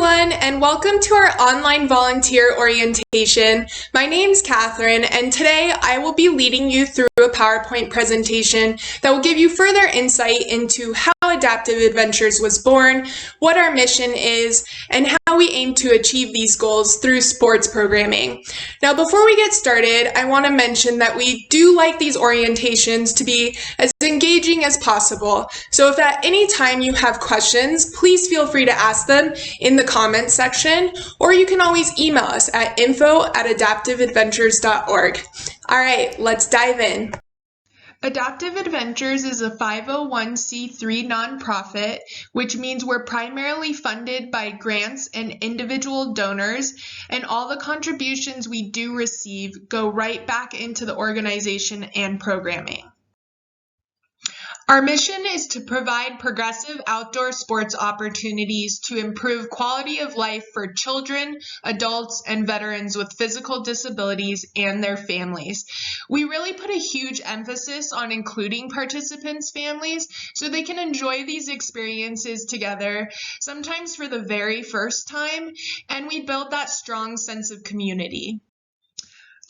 everyone, and welcome to our online volunteer orientation. My name's Catherine, and today I will be leading you through a PowerPoint presentation that will give you further insight into how Adaptive Adventures was born, what our mission is, and how we aim to achieve these goals through sports programming. Now, before we get started, I want to mention that we do like these orientations to be as engaging as possible. So if at any time you have questions, please feel free to ask them in the comments section, or you can always email us at info@adaptiveadventures.org. All right, let's dive in. Adaptive Adventures is a 501c3 nonprofit, which means we're primarily funded by grants and individual donors, and all the contributions we do receive go right back into the organization and programming. Our mission is to provide progressive outdoor sports opportunities to improve quality of life for children, adults, and veterans with physical disabilities and their families. We really put a huge emphasis on including participants' families so they can enjoy these experiences together, sometimes for the very first time, and we build that strong sense of community.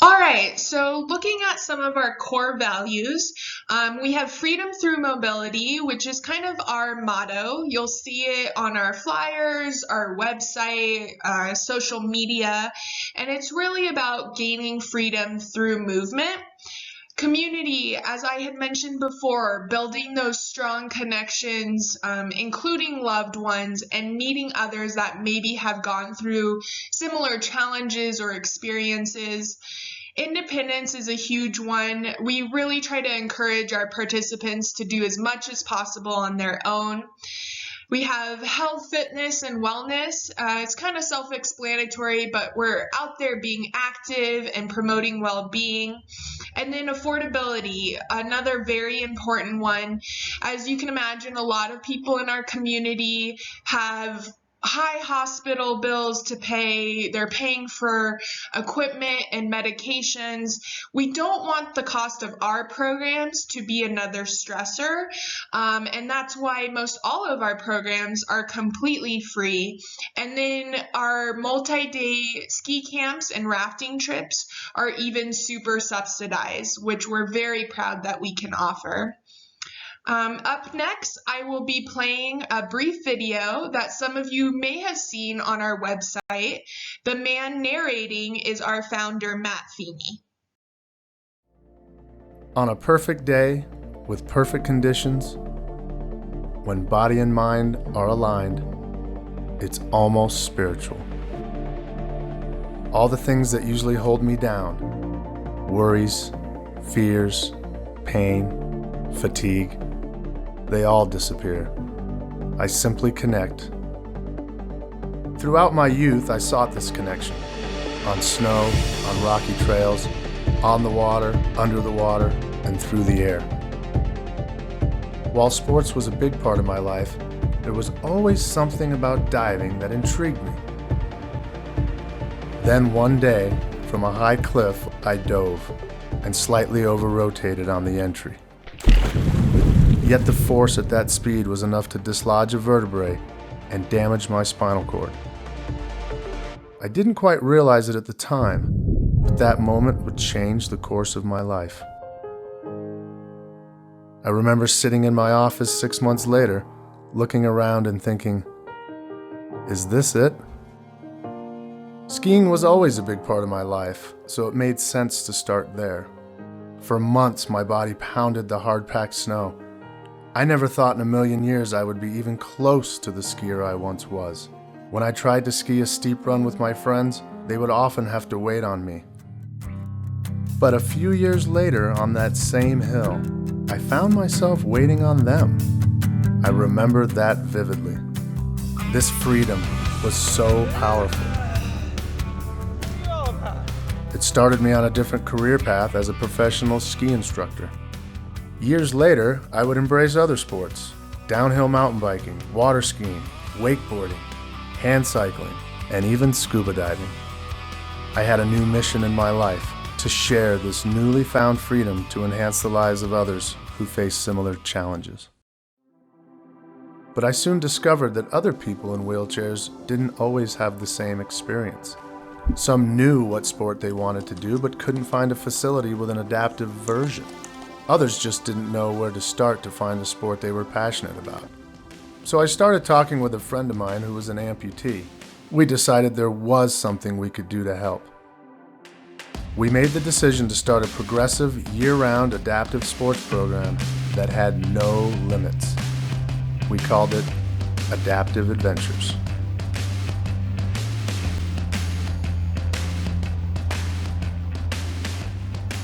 All right, so looking at some of our core values, we have freedom through mobility, which is kind of our motto. You'll see it on our flyers, our website, social media, and it's really about gaining freedom through movement. Community, as I had mentioned before, building those strong connections, including loved ones, and meeting others that maybe have gone through similar challenges or experiences. Independence is a huge one. We really try to encourage our participants to do as much as possible on their own. We have health, fitness, and wellness. It's kind of self-explanatory, but we're out there being active and promoting well-being. And then affordability, another very important one. As you can imagine, a lot of people in our community have high hospital bills to pay. They're paying for equipment and medications. We don't want the cost of our programs to be another stressor, and that's why most all of our programs are completely free. And then our multi-day ski camps and rafting trips are even super subsidized, which we're very proud that we can offer. Up next, I will be playing a brief video that some of you may have seen on our website. The man narrating is our founder, Matt Feeney. On a perfect day, with perfect conditions, when body and mind are aligned, it's almost spiritual. All the things that usually hold me down, worries, fears, pain, fatigue, they all disappear. I simply connect. Throughout my youth, I sought this connection. On snow, on rocky trails, on the water, under the water, and through the air. While sports was a big part of my life, there was always something about diving that intrigued me. Then one day, from a high cliff, I dove and slightly over-rotated on the entry. Yet the force at that speed was enough to dislodge a vertebrae and damage my spinal cord. I didn't quite realize it at the time, but that moment would change the course of my life. I remember sitting in my office 6 months later, looking around and thinking, is this it? Skiing was always a big part of my life, so it made sense to start there. For months, my body pounded the hard-packed snow. I never thought in a million years I would be even close to the skier I once was. When I tried to ski a steep run with my friends, they would often have to wait on me. But a few years later, on that same hill, I found myself waiting on them. I remember that vividly. This freedom was so powerful. It started me on a different career path as a professional ski instructor. Years later, I would embrace other sports: downhill mountain biking, water skiing, wakeboarding, hand cycling, and even scuba diving. I had a new mission in my life: to share this newly found freedom to enhance the lives of others who face similar challenges. But I soon discovered that other people in wheelchairs didn't always have the same experience. Some knew what sport they wanted to do but couldn't find a facility with an adaptive version. Others just didn't know where to start to find the sport they were passionate about. So I started talking with a friend of mine who was an amputee. We decided there was something we could do to help. We made the decision to start a progressive, year-round adaptive sports program that had no limits. We called it Adaptive Adventures.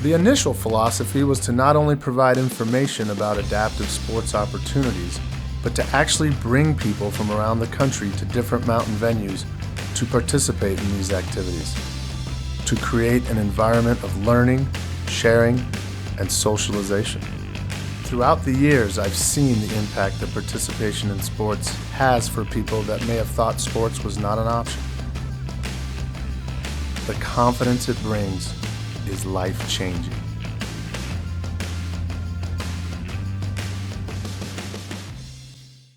The initial philosophy was to not only provide information about adaptive sports opportunities, but to actually bring people from around the country to different mountain venues to participate in these activities, to create an environment of learning, sharing, and socialization. Throughout the years, I've seen the impact that participation in sports has for people that may have thought sports was not an option. The confidence it brings is life-changing.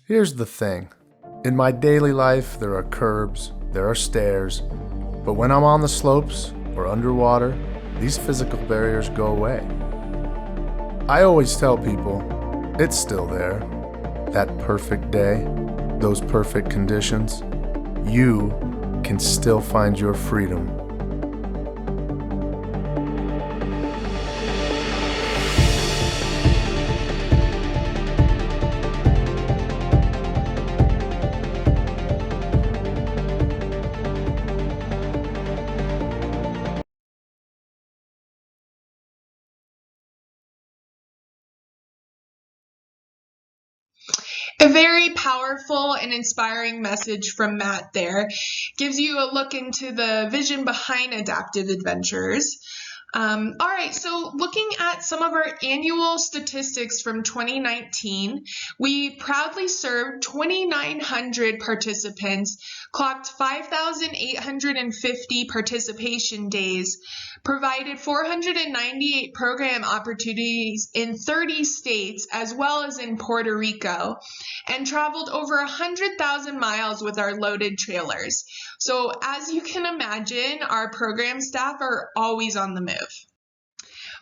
Here's the thing. In my daily life, there are curbs, there are stairs, but when I'm on the slopes or underwater, these physical barriers go away. I always tell people, it's still there. That perfect day, those perfect conditions, you can still find your freedom. A very powerful and inspiring message from Matt there. Gives you a look into the vision behind Adaptive Adventures. All right, so looking at some of our annual statistics from 2019, we proudly served 2,900 participants, clocked 5,850 participation days, provided 498 program opportunities in 30 states as well as in Puerto Rico, and traveled over 100,000 miles with our loaded trailers. So as you can imagine, our program staff are always on the move.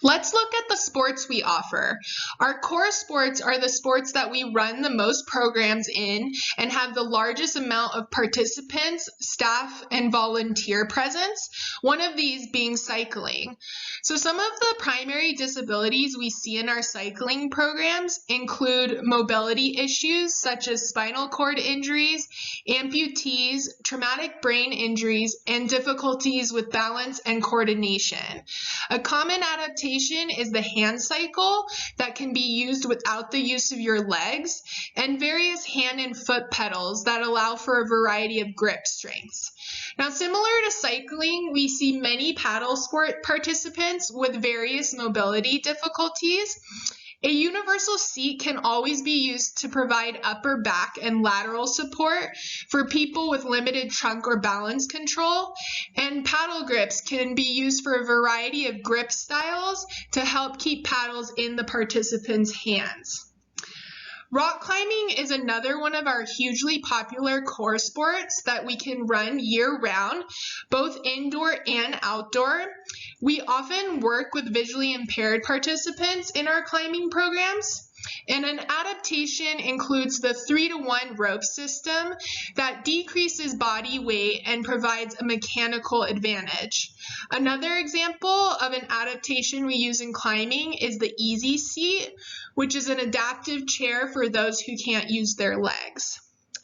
Let's look at the sports we offer. Our core sports are the sports that we run the most programs in and have the largest amount of participants, staff, and volunteer presence, one of these being cycling. So some of the primary disabilities we see in our cycling programs include mobility issues such as spinal cord injuries, amputees, traumatic brain injuries, and difficulties with balance and coordination. A common adaptation is the hand cycle that can be used without the use of your legs, and various hand and foot pedals that allow for a variety of grip strengths. Now, similar to cycling, we see many paddle sport participants with various mobility difficulties. A universal seat can always be used to provide upper back and lateral support for people with limited trunk or balance control, and paddle grips can be used for a variety of grip styles to help keep paddles in the participants' hands. Rock climbing is another one of our hugely popular core sports that we can run year-round, both indoor and outdoor. We often work with visually impaired participants in our climbing programs, and an adaptation includes the 3-to-1 rope system that decreases body weight and provides a mechanical advantage. Another example of an adaptation we use in climbing is the easy seat, which is an adaptive chair for those who can't use their legs.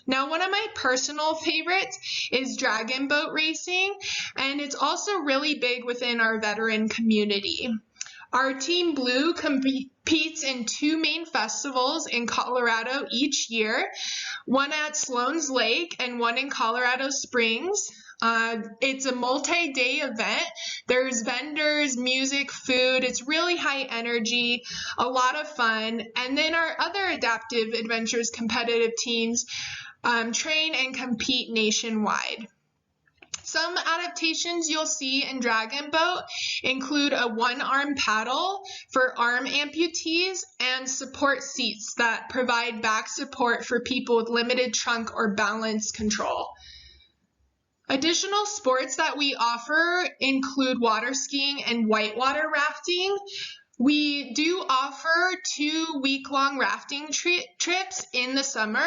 Now, one of my personal favorites is dragon boat racing, and it's also really big within our veteran community. Our Team Blue competes in 2 main festivals in Colorado each year, one at Sloan's Lake and one in Colorado Springs. It's a multi-day event. There's vendors, music, food. It's really high energy, a lot of fun. And then our other Adaptive Adventures competitive teams train and compete nationwide. Some adaptations you'll see in Dragon Boat include a one-arm paddle for arm amputees and support seats that provide back support for people with limited trunk or balance control. Additional sports that we offer include water skiing and whitewater rafting. We do offer 2-week-long rafting trips in the summer.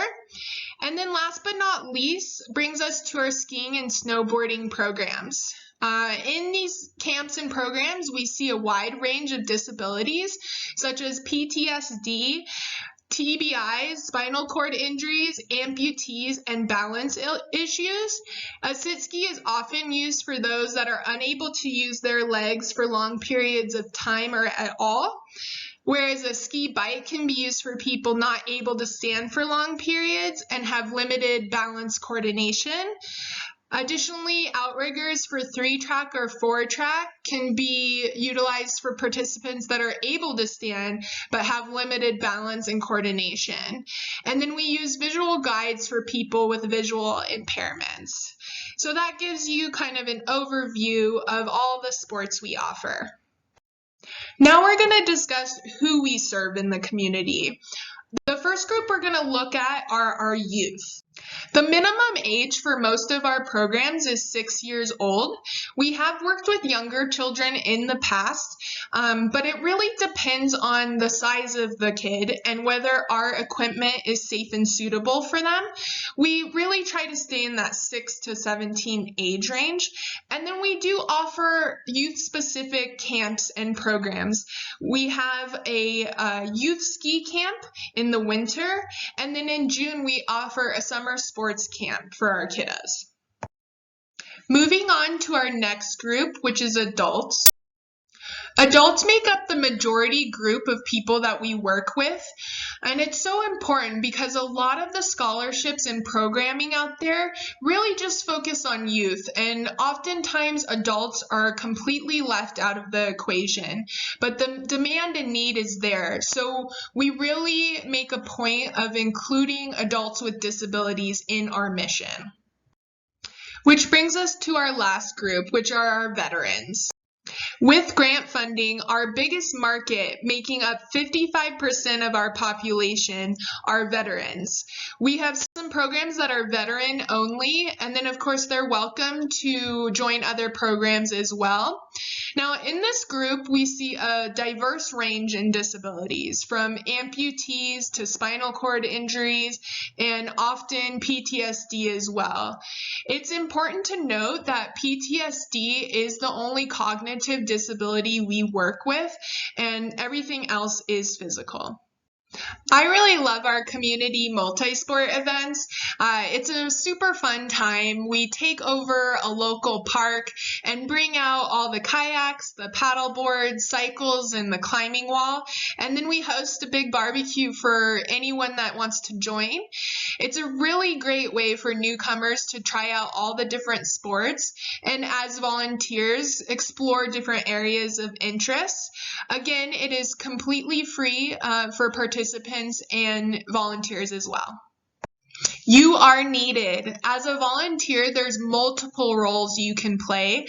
And then last but not least brings us to our skiing and snowboarding programs. In these camps and programs, we see a wide range of disabilities such as PTSD, TBIs, spinal cord injuries, amputees, and balance issues. A sit ski is often used for those that are unable to use their legs for long periods of time or at all, whereas a ski bike can be used for people not able to stand for long periods and have limited balance coordination. Additionally, outriggers for 3-track or 4-track can be utilized for participants that are able to stand but have limited balance and coordination. And then we use visual guides for people with visual impairments. So that gives you kind of an overview of all the sports we offer. Now we're going to discuss who we serve in the community. The first group we're going to look at are our youth. The minimum age for most of our programs is 6 years old. We have worked with younger children in the past, but it really depends on the size of the kid and whether our equipment is safe and suitable for them. We really try to stay in that 6 to 17 age range. And then we do offer youth-specific camps and programs. We have a youth ski camp in the winter, and then in June we offer a summer sports camp for our kiddos. Moving on to our next group, which is adults. Adults make up the majority group of people that we work with, and it's so important because a lot of the scholarships and programming out there really just focus on youth, and oftentimes adults are completely left out of the equation, but the demand and need is there. So we really make a point of including adults with disabilities in our mission. Which brings us to our last group, which are our veterans. With grant funding, our biggest market, making up 55% of our population, are veterans. We have some programs that are veteran only, and then of course they're welcome to join other programs as well. Now in this group, we see a diverse range in disabilities, from amputees to spinal cord injuries, and often PTSD as well. It's important to note that PTSD is the only cognitive disability we work with, and everything else is physical. I really love our community multi-sport events. It's a super fun time. We take over a local park and bring out all the kayaks, the paddle boards, cycles, and the climbing wall. And then we host a big barbecue for anyone that wants to join. It's a really great way for newcomers to try out all the different sports and as volunteers explore different areas of interest. Again, it is completely free for participants and volunteers as well. You are needed. As a volunteer, there's multiple roles you can play.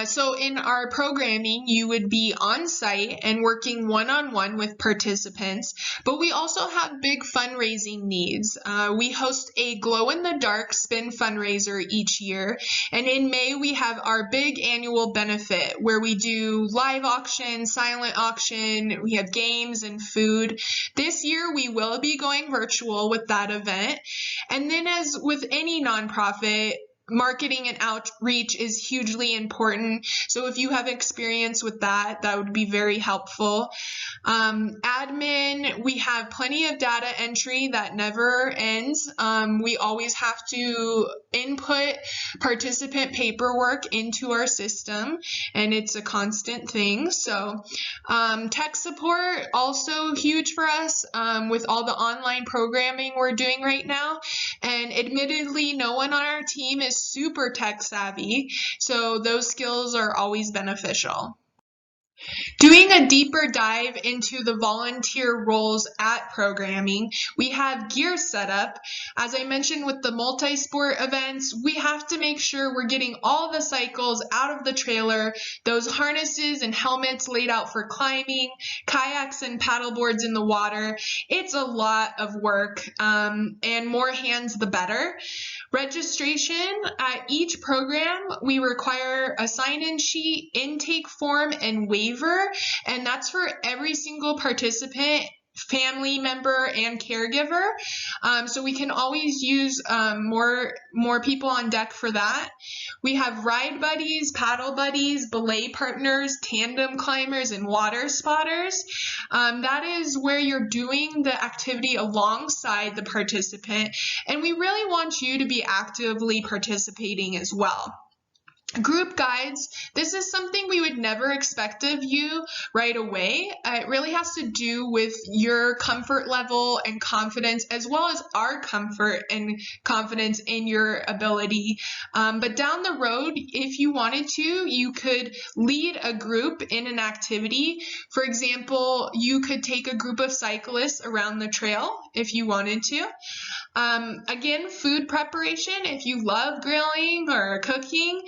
So in our programming, you would be on site and working one-on-one with participants, but we also have big fundraising needs. We host a glow-in-the-dark spin fundraiser each year, and in May, we have our big annual benefit where we do live auction, silent auction, we have games and food. This year, we will be going virtual with that event. And then as with any nonprofit, marketing and outreach is hugely important. So if you have experience with that, that would be very helpful. Admin, we have plenty of data entry that never ends. We always have to input participant paperwork into our system, and it's a constant thing. So tech support, also huge for us with all the online programming we're doing right now. And admittedly, no one on our team is super tech savvy, so those skills are always beneficial. Doing a deeper dive into the volunteer roles at programming, we have gear setup. As I mentioned with the multi-sport events, we have to make sure we're getting all the cycles out of the trailer, those harnesses and helmets laid out for climbing, kayaks and paddleboards in the water. It's a lot of work, and more hands the better. Registration at each program, we require a sign-in sheet, intake form, and waiver, and that's for every single participant, family member, and caregiver. So we can always use more people on deck for that. We have ride buddies, paddle buddies, belay partners, tandem climbers, and water spotters. That is where you're doing the activity alongside the participant, and we really want you to be actively participating as well. Group guides, this is something we would never expect of you right away. It really has to do with your comfort level and confidence, as well as our comfort and confidence in your ability. But down the road, if you wanted to, you could lead a group in an activity. For example, you could take a group of cyclists around the trail if you wanted to. Again, food preparation, if you love grilling or cooking,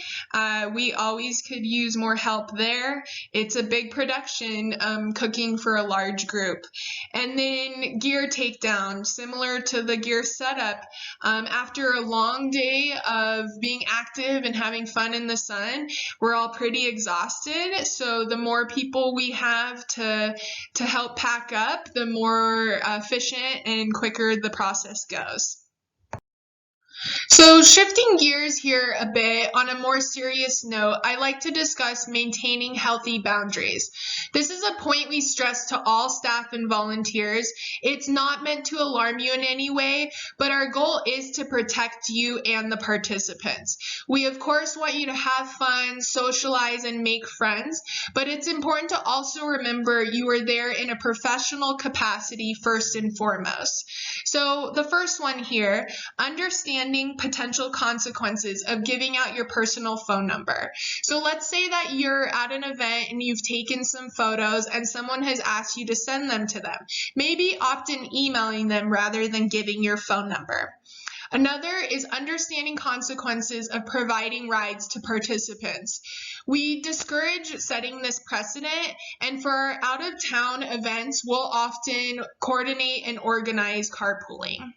we always could use more help there. It's a big production, cooking for a large group. And then gear takedown, similar to the gear setup. After a long day of being active and having fun in the sun, we're all pretty exhausted. So the more people we have to help pack up, the more efficient and quicker the process goes. So shifting gears here a bit on a more serious note, I like to discuss maintaining healthy boundaries. This is a point we stress to all staff and volunteers. It's not meant to alarm you in any way, but our goal is to protect you and the participants. We of course want you to have fun, socialize, and make friends, but it's important to also remember you are there in a professional capacity first and foremost. So the first one here, understanding potential consequences of giving out your personal phone number. So let's say that you're at an event and you've taken some photos and someone has asked you to send them to them. Maybe opt in emailing them rather than giving your phone number. Another is understanding consequences of providing rides to participants. We discourage setting this precedent, and for our out-of-town events, we'll often coordinate and organize carpooling.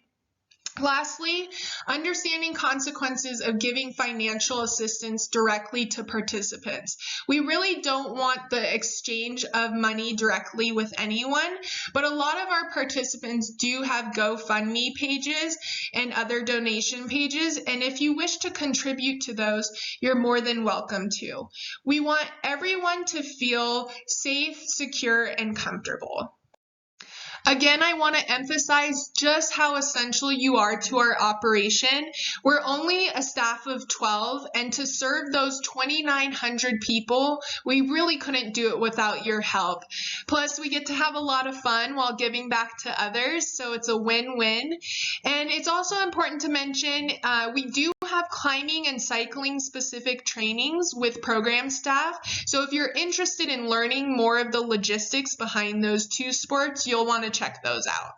Lastly, understanding consequences of giving financial assistance directly to participants. We really don't want the exchange of money directly with anyone, but a lot of our participants do have GoFundMe pages and other donation pages, and if you wish to contribute to those, you're more than welcome to. We want everyone to feel safe, secure, and comfortable. Again, I want to emphasize just how essential you are to our operation. We're only a staff of 12, and to serve those 2,900 people, we really couldn't do it without your help. Plus, we get to have a lot of fun while giving back to others, so it's a win-win. And it's also important to mention, we do have climbing and cycling specific trainings with program staff. So if you're interested in learning more of the logistics behind those two sports, you'll want to check those out.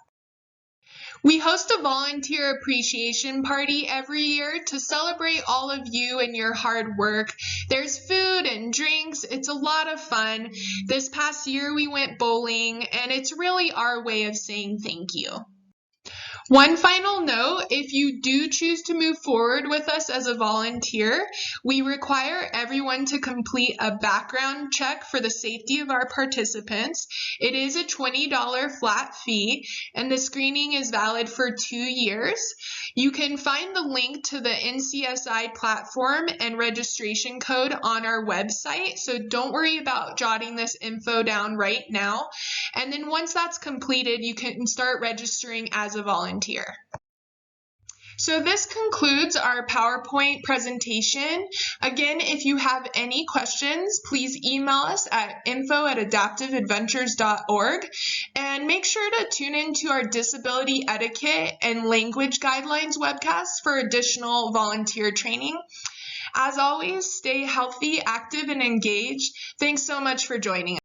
We host a volunteer appreciation party every year to celebrate all of you and your hard work. There's food and drinks. It's a lot of fun. This past year we went bowling, and it's really our way of saying thank you. One final note, if you do choose to move forward with us as a volunteer, we require everyone to complete a background check for the safety of our participants. It is a $20 flat fee, and the screening is valid for 2 years. You can find the link to the NCSI platform and registration code on our website, so don't worry about jotting this info down right now. And then once that's completed, you can start registering as a volunteer. So this concludes our PowerPoint presentation. Again, if you have any questions, please email us at info@adaptiveadventures.org, and make sure to tune into our disability etiquette and language guidelines webcasts for additional volunteer training. As always, stay healthy, active, and engaged. Thanks so much for joining us.